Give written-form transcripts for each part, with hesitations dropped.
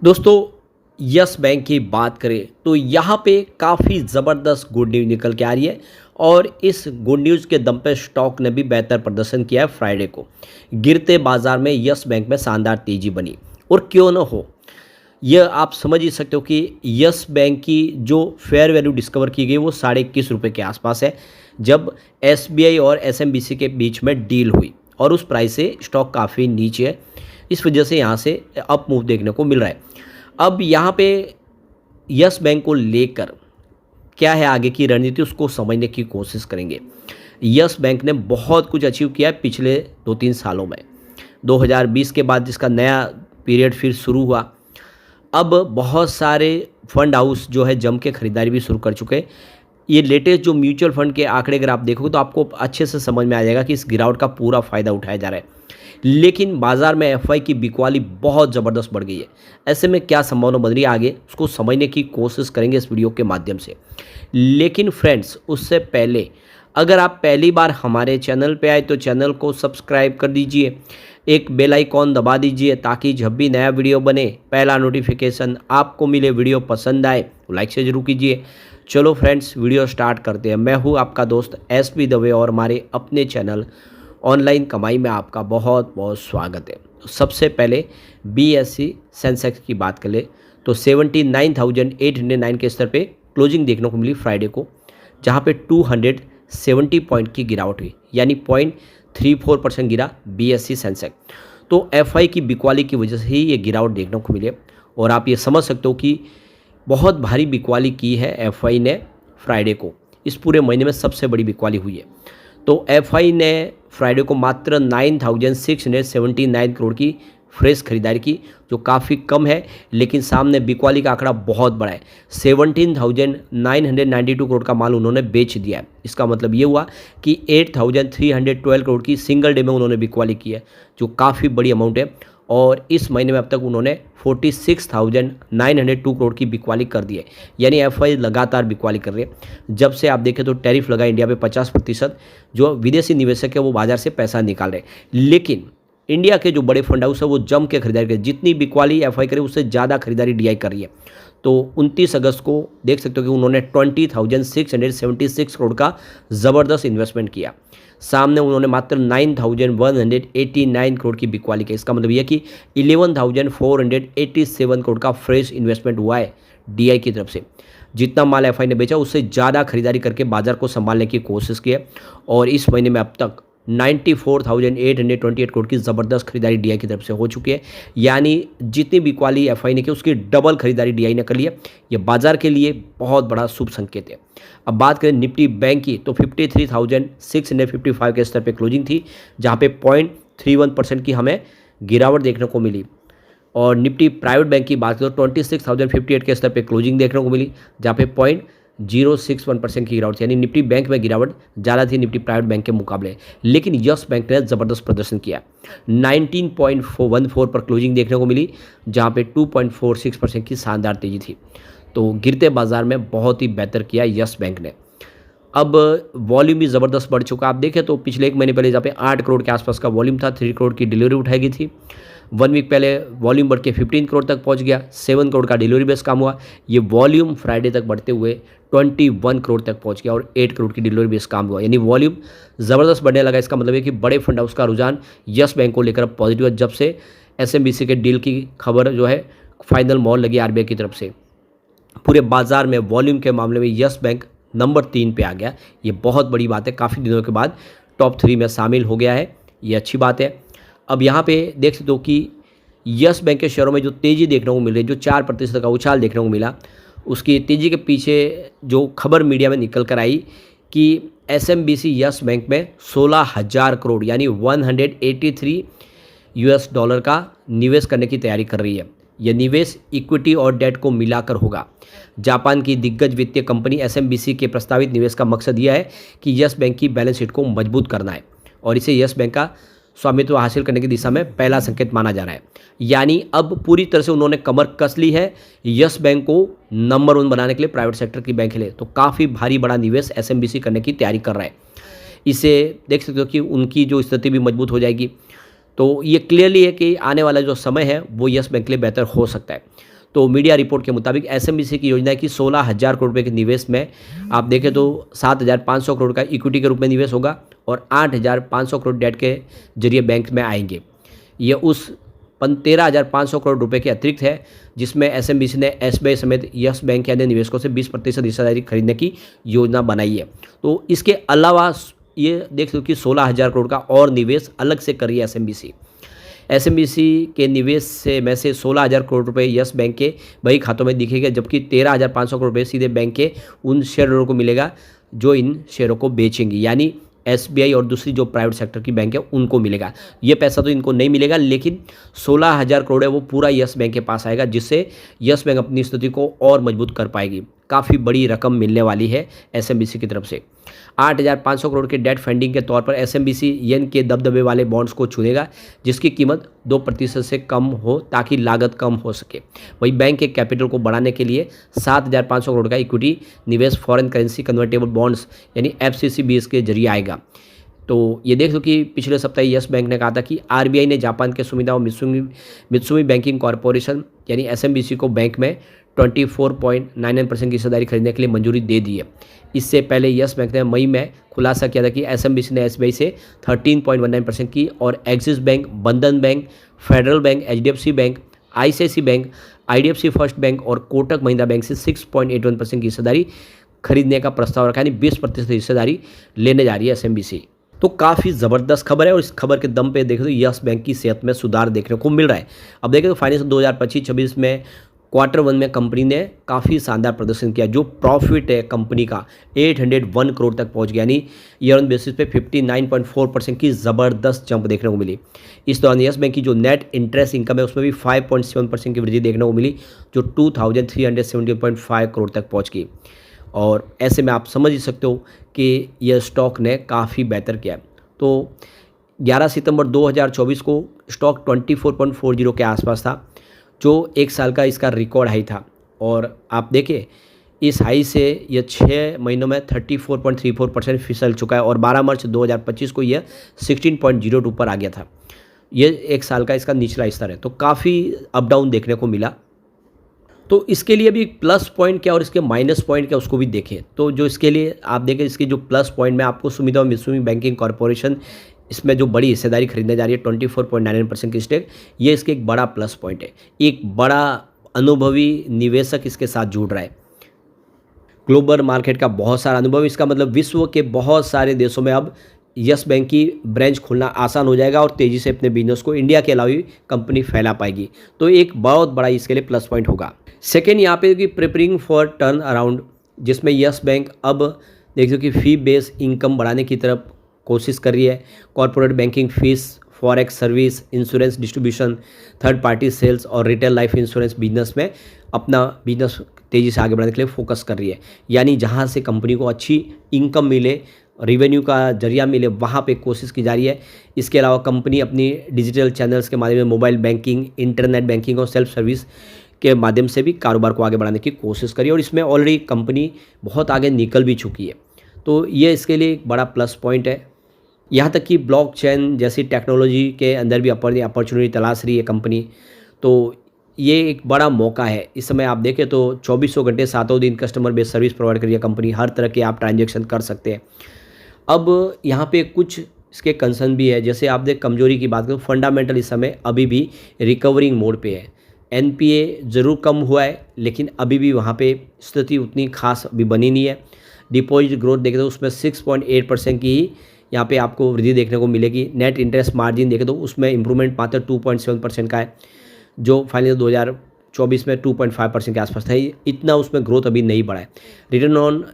दोस्तों, yes bank की बात करें तो यहाँ पे काफ़ी ज़बरदस्त गुड न्यूज़ निकल के आ रही है। और इस गुड न्यूज़ के दम पे स्टॉक ने भी बेहतर प्रदर्शन किया है। फ्राइडे को गिरते बाजार में यस बैंक में शानदार तेज़ी बनी। और क्यों न हो, यह आप समझ ही सकते हो कि यस बैंक की जो फेयर वैल्यू डिस्कवर की गई वो ₹21.5 के आसपास है, जब एसबीआई और एसएमबीसी के बीच में डील हुई और उस प्राइस से स्टॉक काफ़ी नीचे है। इस वजह से यहाँ से अप मूव देखने को मिल रहा है। अब यहाँ पे यस बैंक को लेकर क्या है आगे की रणनीति, उसको समझने की कोशिश करेंगे। यस बैंक ने बहुत कुछ अचीव किया है पिछले 2-3 सालों में। 2020 के बाद जिसका नया पीरियड फिर शुरू हुआ, अब बहुत सारे फंड हाउस जो है जम के खरीदारी भी शुरू कर चुके हैं। ये लेटेस्ट जो म्यूचुअल फंड के आंकड़े अगर आप देखोगे तो आपको अच्छे से समझ में आ जाएगा कि इस गिरावट का पूरा फ़ायदा उठाया जा रहा है। लेकिन बाज़ार में एफआई की बिकवाली बहुत ज़बरदस्त बढ़ गई है। ऐसे में क्या संभावना बन रही है आगे, उसको समझने की कोशिश करेंगे इस वीडियो के माध्यम से। लेकिन फ्रेंड्स, उससे पहले अगर आप पहली बार हमारे चैनल पे आए तो चैनल को सब्सक्राइब कर दीजिए, एक बेल आइकॉन दबा दीजिए ताकि जब भी नया वीडियो बने पहला नोटिफिकेशन आपको मिले। वीडियो पसंद आए तो लाइक से जरूर कीजिए। चलो फ्रेंड्स, वीडियो स्टार्ट करते हैं। मैं हूँ आपका दोस्त एसपी दवे और हमारे अपने चैनल ऑनलाइन कमाई में आपका बहुत बहुत स्वागत है। तो सबसे पहले बीएसई सेंसेक्स की बात कर ले तो 79,809 के स्तर पे क्लोजिंग देखने को मिली फ्राइडे को, जहाँ पे 270 पॉइंट की गिरावट हुई, यानी 0.34% गिरा बीएसई सेंसेक्स। तो एफआई की बिकवाली की वजह से ही ये गिरावट देखने को मिली है। और आप ये समझ सकते हो कि बहुत भारी बिकवाली की है एफआई ने फ्राइडे को। इस पूरे महीने में सबसे बड़ी बिकवाली हुई है। तो एफआई ने फ्राइडे को मात्र 9,679 करोड़ की फ्रेश खरीदारी की, जो काफ़ी कम है। लेकिन सामने बिकवाली का आंकड़ा बहुत बड़ा है। 17,992 करोड़ का माल उन्होंने बेच दिया है। इसका मतलब ये हुआ कि 8,312 करोड़ की सिंगल डे में उन्होंने बिकवाली की है, जो काफ़ी बड़ी अमाउंट है। और इस महीने में अब तक उन्होंने 46,902 करोड़ की बिकवाली कर दी है, यानी एफआई लगातार बिकवाली कर रही है। जब से आप देखें तो टैरिफ लगा इंडिया पे 50%, जो विदेशी निवेशक है वो बाजार से पैसा निकाल रहे हैं। लेकिन इंडिया के जो बड़े फंड हाउस है वो जम के खरीदारी करे, जितनी बिकवाली एफआई करे उससे ज़्यादा खरीदारी डीआई कर रही है। तो 29 अगस्त को देख सकते हो कि उन्होंने 20,676 करोड़ का ज़बरदस्त इन्वेस्टमेंट किया। सामने उन्होंने मात्र 9,189 करोड़ की बिकवाली की। इसका मतलब यह कि 11,487 करोड़ का फ्रेश इन्वेस्टमेंट हुआ है डीआई की तरफ से। जितना माल एफआई ने बेचा उससे ज़्यादा खरीदारी करके बाजार को संभालने की कोशिश की है। और इस महीने में अब तक 94,828 करोड़ की ज़बरदस्त खरीदारी डीआई की तरफ से हो चुकी है, यानी जितनी बिकवाली एफआई ने की उसकी डबल खरीदारी डीआई ने कर ली है। ये बाजार के लिए बहुत बड़ा शुभ संकेत है। अब बात करें निफ्टी बैंक की तो 53,655 के स्तर पे क्लोजिंग थी, जहाँ पे 0.31% की हमें गिरावट देखने को मिली। और निफ्टी प्राइवेट बैंक की बात करें तो 26,058 के स्तर पे क्लोजिंग देखने को मिली, जहाँ पे 0.061% की गिरावट थी, यानी निफ्टी बैंक में गिरावट ज़्यादा थी निफ्टी प्राइवेट बैंक के मुकाबले। लेकिन यस बैंक ने ज़बरदस्त प्रदर्शन किया। 19.14 पर क्लोजिंग देखने को मिली, जहाँ पे 2.46% की शानदार तेजी थी। तो गिरते बाजार में बहुत ही बेहतर किया यस बैंक ने। अब वॉल्यूम भी ज़बरदस्त बढ़ चुका। आप देखें तो पिछले एक महीने पहले जहाँ पे 8 करोड़ के आसपास का वॉल्यूम था, 3 करोड़ की डिलीवरी उठाई गई थी। 1 वीक पहले वॉल्यूम बढ़ के 15 करोड़ तक पहुंच गया, 7 करोड़ का डिलीवरी बेस काम हुआ। ये वॉल्यूम फ्राइडे तक बढ़ते हुए 21 करोड़ तक पहुंच गया और 8 करोड़ की डिलीवरी बेस काम हुआ, यानी वॉल्यूम ज़बरदस्त बढ़ने लगा। इसका मतलब है कि बड़े फंड हाउस का रुझान यस बैंक को लेकर पॉजिटिव है, जब से एसएमबीसी के डील की खबर जो है फाइनल मोहर लगी आरबीआई की तरफ से। पूरे बाजार में वॉल्यूम के मामले में यस बैंक नंबर 3 पे आ गया। ये बहुत बड़ी बात है, काफ़ी दिनों के बाद टॉप 3 में शामिल हो गया है, ये अच्छी बात है। अब यहाँ पे देख सकते हो कि यस बैंक के शेयरों में जो तेज़ी देखने को मिल रही है, जो 4% का उछाल देखने को मिला, उसकी तेज़ी के पीछे जो खबर मीडिया में निकल कर आई कि एसएमबीसी यस बैंक में 16,000 करोड़ यानी $183 का निवेश करने की तैयारी कर रही है। यह निवेश इक्विटी और डेट को मिलाकर होगा। जापान की दिग्गज वित्तीय कंपनी एसएमबीसी के प्रस्तावित निवेश का मकसद यह है कि यस बैंक की बैलेंस शीट को मजबूत करना है और इसे यस बैंक का स्वामित्व हासिल करने की दिशा में पहला संकेत माना जा रहा है। यानी अब पूरी तरह से उन्होंने कमर कस ली है यस बैंक को नंबर 1 बनाने के लिए, प्राइवेट सेक्टर की बैंक के लिए। तो काफ़ी भारी बड़ा निवेश एसएमबीसी करने की तैयारी कर रहा है। इसे देख सकते हो कि उनकी जो स्थिति भी मजबूत हो जाएगी। तो ये क्लियरली है कि आने वाला जो समय है वो यस बैंक के लिए बेहतर हो सकता है। तो मीडिया रिपोर्ट के मुताबिक एसएमबीसी की योजना है कि 16,000 करोड़ रुपए के निवेश में आप देखें तो 7,500 करोड़ का इक्विटी के रूप में निवेश होगा और 8,500 करोड़ डेट के जरिए बैंक में आएंगे। ये उस 13,500 करोड़ रुपए के अतिरिक्त है जिसमें एसएमबीसी ने एसबीआई समेत यस बैंक के अन्य निवेशकों से 20% हिस्सेदारी खरीदने की योजना बनाई है। तो इसके अलावा ये देख सकते हो कि 16,000 करोड़ का और निवेश अलग से कर रही है एसएमबीसी। एसएमबीसी के निवेश से में से 16,000 करोड़ रुपए यस बैंक के बही खातों में दिखेगा, जबकि 13,500 करोड़ रुपए सीधे बैंक के उन शेयरहोल्डरों को मिलेगा जो इन शेयरों को बेचेंगी, यानी एसबीआई और दूसरी जो प्राइवेट सेक्टर की बैंक है उनको मिलेगा। ये पैसा तो इनको नहीं मिलेगा, लेकिन 16,000 करोड़ है वो पूरा यस बैंक के पास आएगा, जिससे यस बैंक अपनी स्थिति को और मजबूत कर पाएगी। काफ़ी बड़ी रकम मिलने वाली है एसएमबीसी की तरफ से। 8,500 करोड़ के डेट फंडिंग के तौर पर एसएमबीसी येन के दबदबे वाले बॉन्ड्स को चुनेगा, जिसकी कीमत 2% से कम हो ताकि लागत कम हो सके। वहीं बैंक के कैपिटल को बढ़ाने के लिए 7,500 करोड़ का इक्विटी निवेश फॉरेन करेंसी कन्वर्टेबल बॉन्ड्स यानी एफसीसीबीएस के जरिए आएगा। तो ये देख लो कि पिछले सप्ताह यस बैंक ने कहा था कि आरबीआई ने जापान के सुमिदा और मित्सुमी बैंकिंग कॉरपोरेशन यानी एसएमबीसी को बैंक में 24.99% की हिस्सेदारी खरीदने के लिए मंजूरी दे दी है। इससे पहले यस बैंक ने मई में खुलासा किया था कि एसएमबीसी ने एसबीआई से 13.19% की और एक्सिस बैंक, बंधन bank, federal bank, HDFC bank, ICICI bank, IDFC first bank और कोटक महिंद्रा बैंक से 6.81% की हिस्सेदारी खरीदने का प्रस्ताव रखा, यानी 20% हिस्सेदारी लेने जा रही है एसएमबीसी। तो काफ़ी ज़बरदस्त खबर है और इस खबर के दम पे देखें तो यस बैंक की सेहत में सुधार देखने को मिल रहा है। अब देखें तो फाइनेंस 2025-26 में Q1 में कंपनी ने काफ़ी शानदार प्रदर्शन किया। जो प्रॉफिट है कंपनी का 801 करोड़ तक पहुंच गया, यानी ईयर ऑन बेसिस पे 59.4% की ज़बरदस्त जंप देखने को मिली। इस दौरान यस बैंक की जो नेट इंटरेस्ट इनकम है उसमें भी 5.7% की वृद्धि देखने को मिली, जो 2,370.5 करोड़ तक पहुँच गई। और ऐसे में आप समझ ही सकते हो कि यह स्टॉक ने काफ़ी बेहतर किया। तो 11 सितंबर 2024 को स्टॉक 24.40 के आसपास था, जो एक साल का इसका रिकॉर्ड हाई था। और आप देखें इस हाई से यह 6 महीनों में 34.34% फिसल चुका है और 12 मार्च 2025 को यह 16.02 पर आ गया था। यह एक साल का इसका निचला स्तर है, तो काफ़ी अप डाउन देखने को मिला। तो इसके लिए भी प्लस पॉइंट क्या और इसके माइनस पॉइंट क्या उसको भी देखें। तो जो इसके लिए आप देखें, इसकी जो प्लस पॉइंट में आपको सुमिदा और मित्सुमी बैंकिंग कॉरपोरेशन इसमें जो बड़ी हिस्सेदारी खरीदने जा रही है 24.99% की स्टेक, ये इसके एक बड़ा प्लस पॉइंट है। एक बड़ा अनुभवी निवेशक इसके साथ जुड़ रहा है, ग्लोबल मार्केट का बहुत सारा अनुभव। इसका मतलब विश्व के बहुत सारे देशों में अब यस बैंक की ब्रांच खोलना आसान हो जाएगा और तेज़ी से अपने बिजनेस को इंडिया के अलावा भी कंपनी फैला पाएगी। तो एक बहुत बड़ा इसके लिए प्लस पॉइंट होगा। सेकेंड यहाँ पे कि प्रिपेयरिंग फॉर टर्न अराउंड, जिसमें यस बैंक अब देखिए कि फ़ी बेस इनकम बढ़ाने की तरफ कोशिश कर रही है। Corporate banking fees, forex service, insurance distribution, third party sales और रिटेल लाइफ इंश्योरेंस बिजनेस में अपना बिजनेस तेज़ी से आगे बढ़ाने के लिए फोकस कर रही है। यानी जहाँ से कंपनी को अच्छी इनकम मिले, रेवेन्यू का जरिया मिले, वहाँ पे कोशिश की जा रही है। इसके अलावा कंपनी अपनी डिजिटल चैनल्स के माध्यम से मोबाइल बैंकिंग, इंटरनेट बैंकिंग और सेल्फ सर्विस के माध्यम से भी कारोबार को आगे बढ़ाने की कोशिश करी और इसमें ऑलरेडी कंपनी बहुत आगे निकल भी चुकी है। तो ये इसके लिए एक बड़ा प्लस पॉइंट है। यहाँ तक कि ब्लॉकचेन जैसी टेक्नोलॉजी के अंदर भी अपॉर्चुनिटी तलाश रही है कंपनी। तो ये एक बड़ा मौका है। इस समय आप देखें तो 2400 घंटे 7 दिन कस्टमर बेस्ड सर्विस प्रोवाइड कर रही है कंपनी। हर तरह के आप ट्रांजेक्शन कर सकते हैं। अब यहाँ पे कुछ इसके कंसर्न भी है, जैसे आप देख कमजोरी की बात करें, फंडामेंटल इस समय अभी भी रिकवरिंग मोड पे है। एनपीए ज़रूर कम हुआ है, लेकिन अभी भी वहाँ पे स्थिति उतनी खास अभी बनी नहीं है। डिपॉजिट ग्रोथ देखें तो उसमें 6.8% की ही यहाँ पे आपको वृद्धि देखने को मिलेगी। नेट इंटरेस्ट मार्जिन देखें तो उसमें इंप्रूवमेंट मात्र 2.7% का है, जो फाइनल 2024 में 2.5% के आसपास था। इतना उसमें ग्रोथ अभी नहीं बढ़ा है। रिटर्न ऑन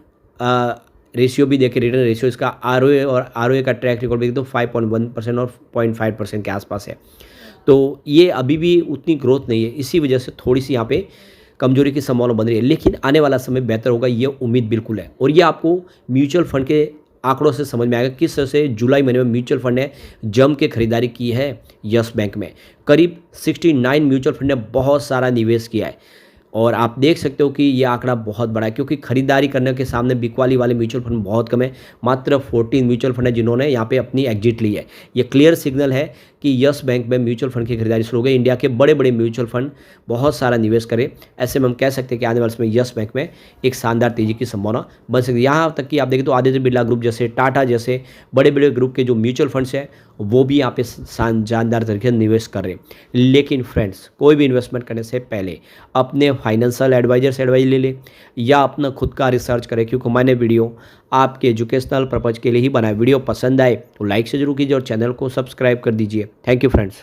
रेशियो भी देखें, रिटर्न रेशियो इसका आरओए और आरओए का ट्रैक रिकॉर्ड भी देखें तो 5.1% और 0.5% के आसपास है। तो ये अभी भी उतनी ग्रोथ नहीं है, इसी वजह से थोड़ी सी यहाँ पे कमजोरी की संभावना बन रही है। लेकिन आने वाला समय बेहतर होगा, ये उम्मीद बिल्कुल है। और ये आपको म्यूचुअल फंड के आंकड़ों से समझ में आएगा किस तरह से जुलाई महीने में म्यूचुअल फंड ने जम के खरीदारी की है यस बैंक में। करीब 69 म्यूचुअल फंड ने बहुत सारा निवेश किया है और आप देख सकते हो कि ये आंकड़ा बहुत बड़ा है, क्योंकि खरीदारी करने के सामने बिकवाली वाले म्यूचुअल फंड बहुत कम है। मात्र 14 म्यूचुअल फंड है जिन्होंने यहाँ पे अपनी एग्जिट ली है। ये क्लियर सिग्नल है कि यस बैंक में म्यूचुअल फंड की खरीदारी शुरू हो गई। इंडिया के बड़े बड़े म्यूचुअल फंड बहुत सारा निवेश करें, ऐसे में हम कह सकते हैं कि आने वाले समय यस बैंक में एक शानदार तेजी की संभावना बन सकती है। यहाँ तक कि आप देखें तो आदित्य बिरला ग्रुप जैसे, टाटा जैसे बड़े बड़े ग्रुप के जो म्यूचुअल फंड्स हैं वो भी यहाँ पे शानदार तरीके से निवेश कर रहे हैं। लेकिन फ्रेंड्स, कोई भी इन्वेस्टमेंट करने से पहले अपने फाइनेंशियल एडवाइजर से एडवाइस ले ले या अपना खुद का रिसर्च करें, क्योंकि मैंने वीडियो आपके एजुकेशनल पर्पज़ के लिए ही बनाया। वीडियो पसंद आए तो लाइक से जरूर कीजिए और चैनल को सब्सक्राइब कर दीजिए। Thank you friends.